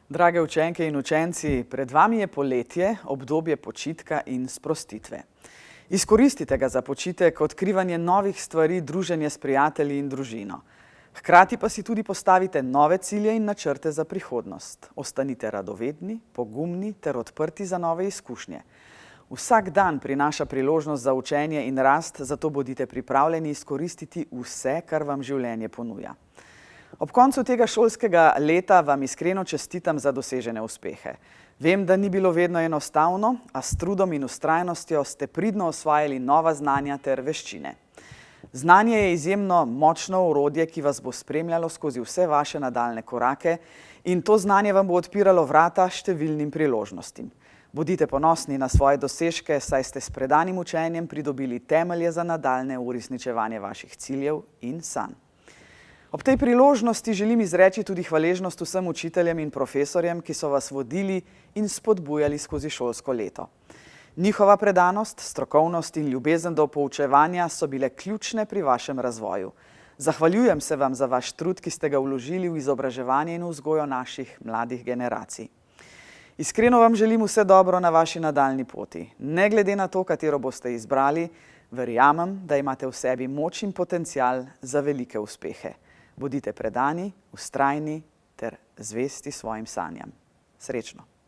Drage učenke in učenci, pred vami je poletje, obdobje počitka in sprostitve. Izkoristite ga za počitek, odkrivanje novih stvari, druženje s prijatelji in družino. Hkrati pa si tudi postavite nove cilje in načrte za prihodnost. Ostanite radovedni, pogumni ter odprti za nove izkušnje. Vsak dan prinaša priložnost za učenje in rast, zato bodite pripravljeni izkoristiti vse, kar vam življenje ponuja. Ob koncu tega šolskega leta vam iskreno čestitam za dosežene uspehe. Vem, da ni bilo vedno enostavno, a s trudom in vztrajnostjo ste pridno osvajali nova znanja ter veščine. Znanje je izjemno močno orodje, ki vas bo spremljalo skozi vse vaše nadaljne korake in to znanje vam bo odpiralo vrata številnim priložnostim. Bodite ponosni na svoje dosežke, saj ste s predanim učenjem pridobili temelje za nadaljne uresničevanje vaših ciljev in sanj. Ob tej priložnosti želim izreči tudi hvaležnost vsem učiteljem in profesorjem, ki so vas vodili in spodbujali skozi šolsko leto. Njihova predanost, strokovnost in ljubezen do poučevanja so bile ključne pri vašem razvoju. Zahvaljujem se vam za vaš trud, ki ste ga vložili v izobraževanje in vzgojo naših mladih generacij. Iskreno vam želim vse dobro na vaši nadaljni poti. Ne glede na to, katero boste izbrali, verjamem, da imate v sebi moč in potencial za velike uspehe. Bodite predani, vztrajni ter zvesti svojim sanjam. Srečno!